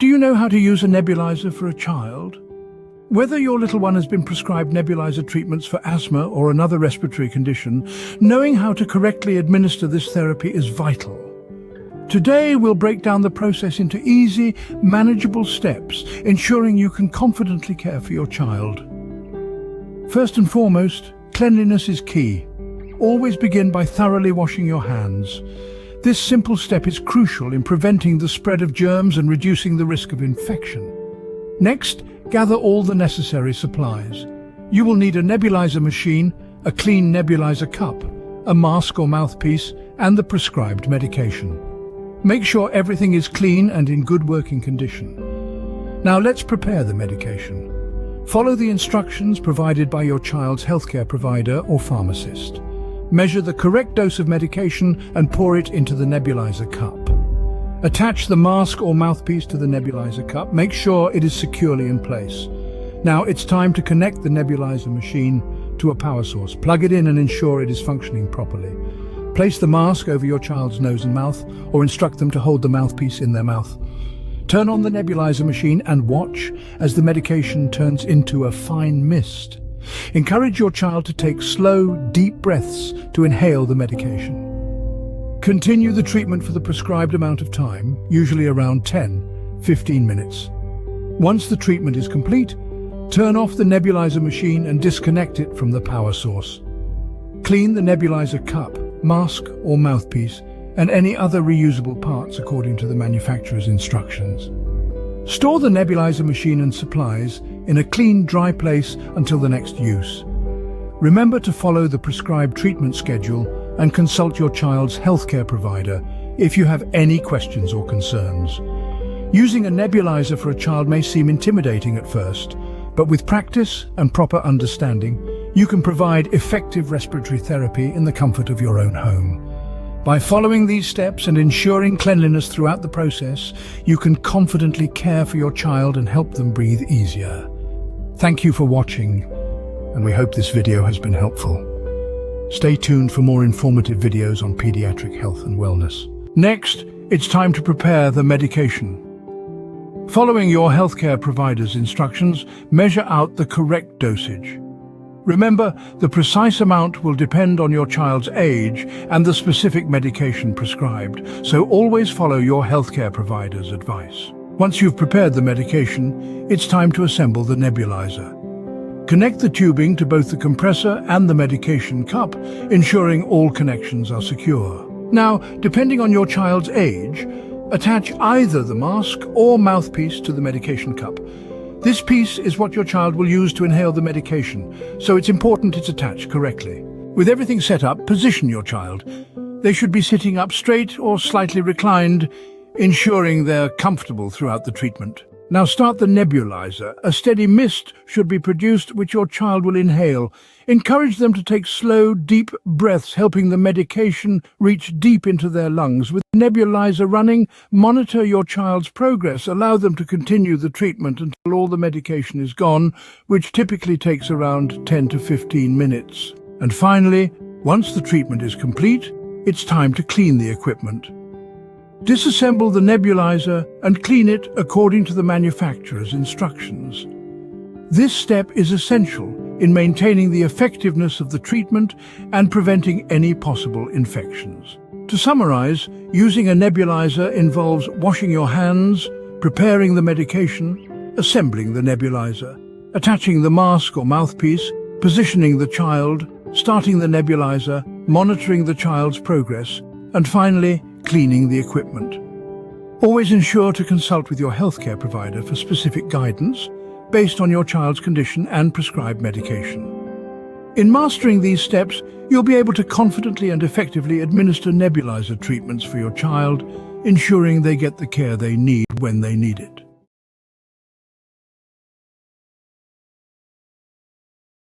Do you know how to use a nebulizer for a child? Whether your little one has been prescribed nebulizer treatments for asthma or another respiratory condition, knowing how to correctly administer this therapy is vital. Today, we'll break down the process into easy, manageable steps, ensuring you can confidently care for your child. First and foremost, cleanliness is key. Always begin by thoroughly washing your hands. This simple step is crucial in preventing the spread of germs and reducing the risk of infection. Next, gather all the necessary supplies. You will need a nebulizer machine, a clean nebulizer cup, a mask or mouthpiece, and the prescribed medication. Make sure everything is clean and in good working condition. Now let's prepare the medication. Follow the instructions provided by your child's healthcare provider or pharmacist. Measure the correct dose of medication and pour it into the nebulizer cup. Attach the mask or mouthpiece to the nebulizer cup. Make sure it is securely in place. Now it's time to connect the nebulizer machine to a power source. Plug it in and ensure it is functioning properly. Place the mask over your child's nose and mouth, or instruct them to hold the mouthpiece in their mouth. Turn on the nebulizer machine and watch as the medication turns into a fine mist. Encourage your child to take slow, deep breaths to inhale the medication. Continue the treatment for the prescribed amount of time, usually around 10-15 minutes. Once the treatment is complete, turn off the nebulizer machine and disconnect it from the power source. Clean the nebulizer cup, mask or mouthpiece, and any other reusable parts according to the manufacturer's instructions. Store the nebulizer machine and supplies in a clean, dry place until the next use. Remember to follow the prescribed treatment schedule and consult your child's healthcare provider if you have any questions or concerns. Using a nebulizer for a child may seem intimidating at first, but with practice and proper understanding, you can provide effective respiratory therapy in the comfort of your own home. By following these steps and ensuring cleanliness throughout the process, you can confidently care for your child and help them breathe easier. Thank you for watching, and we hope this video has been helpful. Stay tuned for more informative videos on pediatric health and wellness. Next, it's time to prepare the medication. Following your healthcare provider's instructions, measure out the correct dosage. Remember, the precise amount will depend on your child's age and the specific medication prescribed, so always follow your healthcare provider's advice. Once you've prepared the medication, it's time to assemble the nebulizer. Connect the tubing to both the compressor and the medication cup, ensuring all connections are secure. Now, depending on your child's age, attach either the mask or mouthpiece to the medication cup. This piece is what your child will use to inhale the medication, so it's important it's attached correctly. With everything set up, position your child. They should be sitting up straight or slightly reclined, ensuring they're comfortable throughout the treatment. Now start the nebulizer. A steady mist should be produced which your child will inhale. Encourage them to take slow, deep breaths, helping the medication reach deep into their lungs. With the nebulizer running, monitor your child's progress. Allow them to continue the treatment until all the medication is gone, which typically takes around 10 to 15 minutes. And finally, once the treatment is complete, it's time to clean the equipment. Disassemble the nebulizer and clean it according to the manufacturer's instructions. This step is essential in maintaining the effectiveness of the treatment and preventing any possible infections. To summarize, using a nebulizer involves washing your hands, preparing the medication, assembling the nebulizer, attaching the mask or mouthpiece, positioning the child, starting the nebulizer, monitoring the child's progress, and finally, cleaning the equipment. Always ensure to consult with your healthcare provider for specific guidance based on your child's condition and prescribed medication. In mastering these steps, you'll be able to confidently and effectively administer nebulizer treatments for your child, ensuring they get the care they need when they need it.